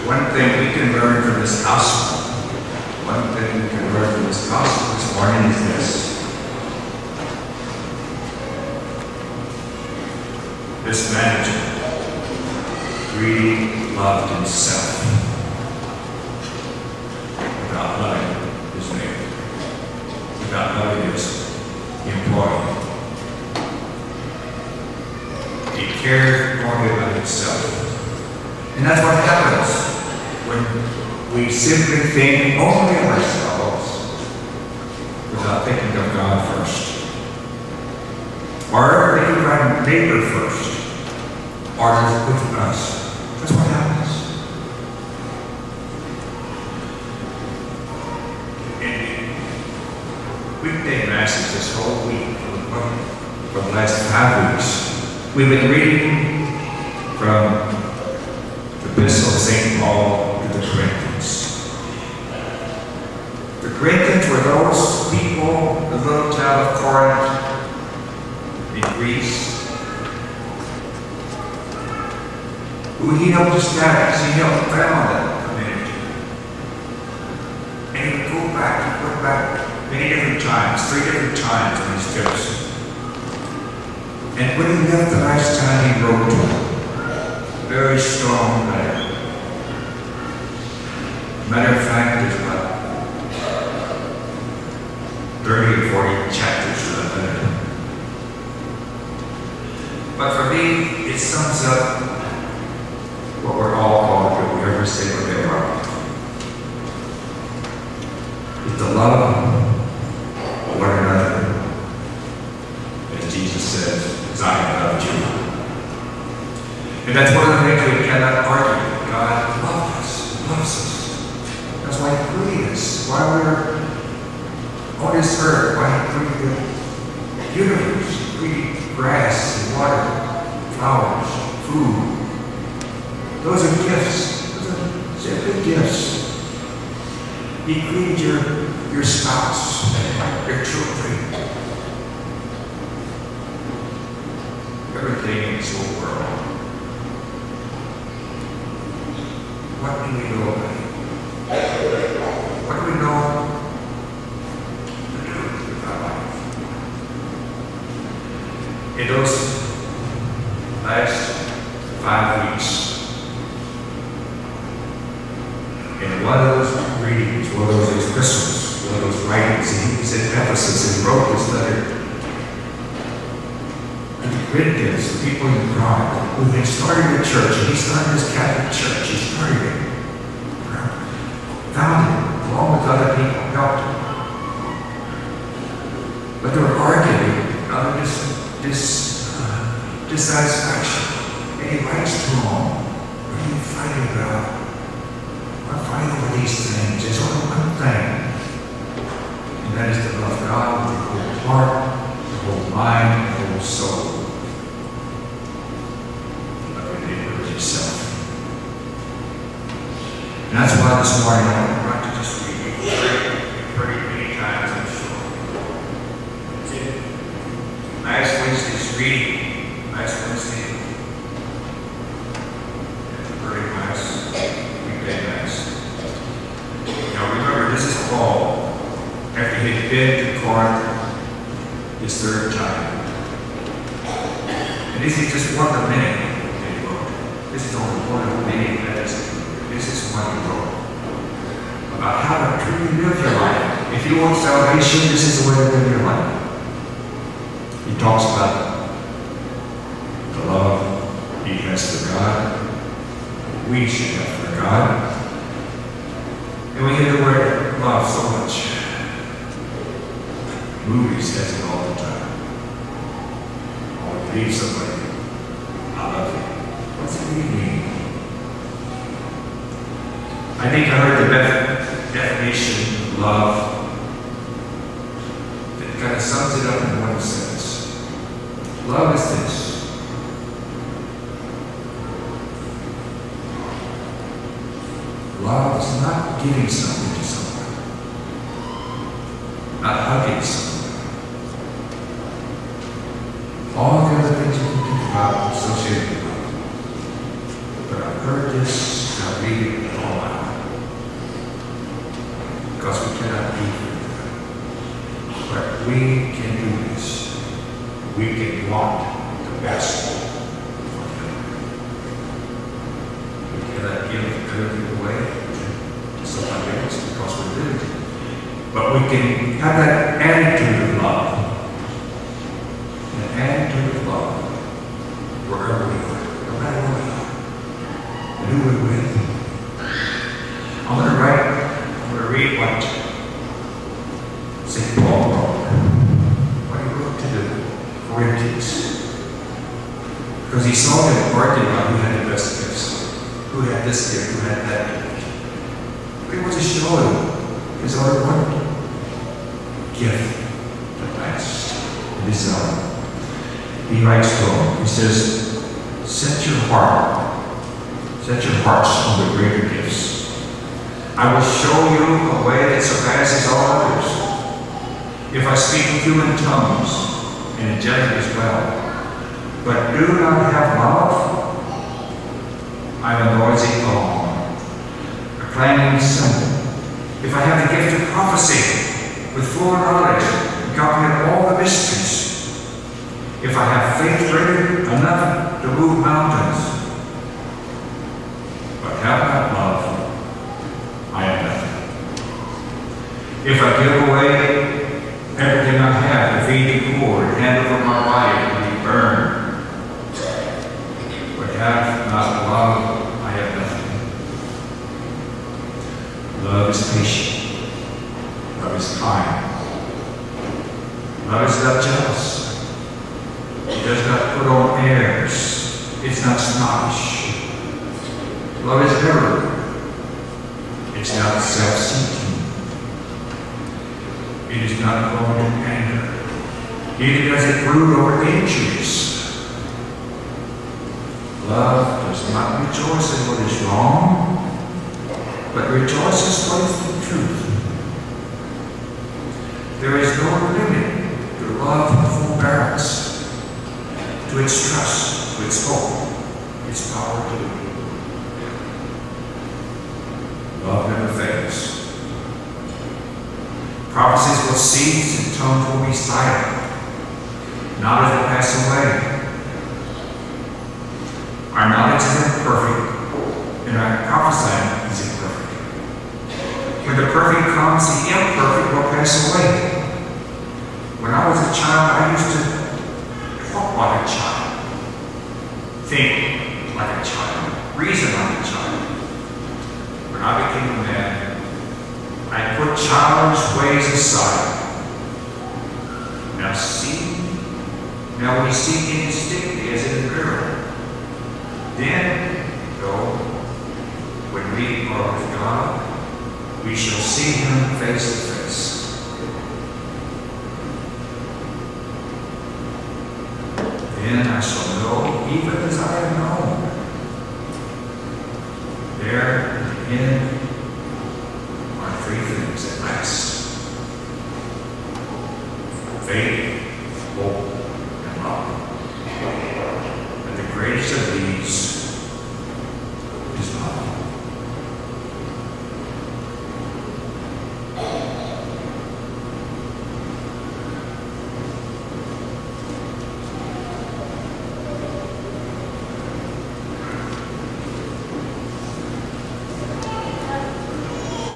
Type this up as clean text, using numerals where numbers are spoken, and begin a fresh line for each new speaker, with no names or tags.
one thing we can learn from this gospel, this morning is this. This manager really loved himself without loving his neighbor, without loving his employee. He cared only about himself. And that's what happens when we simply think only of ourselves without thinking of God first. Or thinking of our neighbor first. Or with us. That's what happens. And we've been masses this whole week, for the last 5 weeks. We've been reading from the Epistle of St. Paul to the Corinthians. The Corinthians were those people, the little town of Corinth in Greece, who he helped establish, he helped found that community. And he would go back, he went back many different times, 3 different times on his trips. And when he left the last time, he wrote to them a very strong letter. Matter of fact, there's about 30 or 40 chapters to that letter. But for me, it sums up what we're all called to, whoever say what they are. Is to love one another, as Jesus says, as I have loved you. And that's one of the things we cannot argue. God loves us, loves us. That's why He created us, why we're on this earth, why He created the universe, He created grass and water, flowers, food. Those are gifts. Those are simply gifts. He created your spouse, your children, everything in this whole world. What do we know about it? What do we know to do with our life? In those last 5 weeks, in one of those readings, one of those epistles, one of those writings, he was in Ephesus and wrote this letter to the Corinthians, the people in Rome, who had started a church, and he started this Catholic church. He started it, founded it, along with other people, helped him. But they were arguing out of dissatisfaction. And he writes to them, what are you fighting about? I'm fighting over these things. There's only one thing, and that is to love God with your whole heart, your whole mind, your whole soul. Love your neighbor as yourself. And that's why this morning I want to just read it. You've heard it many times, I'm sure. Last Wednesday's reading, last Wednesday, very nice, weekday mass. Now remember, this is Paul, after he had been to Corinth his 3rd time. And this is just one of the many that he wrote. This is only one of the many letters. This is one he wrote about how to truly live your life. If you want salvation, this is the way to live your life. He talks about the love he has for God, we should have for God. And we hear the word love so much. Movies has it all the time. Or you leave somebody, I love you. What's it really mean? I think I heard the definition of love that kind of sums it up in one sentence. Love is this. Love is not giving something to someone, not hugging someone. All the other things you can think about associated with love. But I've heard this now to leave it all out. Because we cannot do it. But we can do this. We can want the best for Him. We cannot give everything away to somebody else because we live. But we can have that attitude of love. An attitude of love wherever we are, no matter where we are, and who we're with. I'm going to read what St. Paul wrote, what he wrote to the Corinthians. Because he saw them arguing about who had the best gifts, who had this gift, who had that gift. But he wanted to show them his other one gift that lasts, his own. He writes to them, he says, set your hearts on the greater gifts. I will show you a way that surpasses all others. If I speak with you in tongues and in judgment as well, but do not have love, I am a noisy gong, a clanging cymbal. If I have the gift of prophecy with full knowledge and comprehend all the mysteries, if I have faith greater enough to move mountains, but have not love, I am nothing. If I give away everything I have to feed the poor and hand over my body to be burned, but have not love, I have nothing. Love is patient. Love is kind. Love is not jealous. It does not put on airs. It's not snobbish. Love is never. It's not self-seeking. It is not prone to anger. Neither does it brood over injuries. Love does not rejoice in what is wrong, but rejoices with the truth. There is no limit to love's forbearance, to its trust, to its hope, its power to do. Love never fails. Prophecies will cease and tongues will be silent. Knowledge will pass away. Our knowledge is imperfect, and our prophesying is imperfect. When the perfect comes, the imperfect will pass away. When I was a child, I used to talk like a child, think like a child, reason like a child. When I became a man, I put childish ways aside. Now we see indistinctly as in a mirror. Then, though, when we are with God, we shall see Him face to face.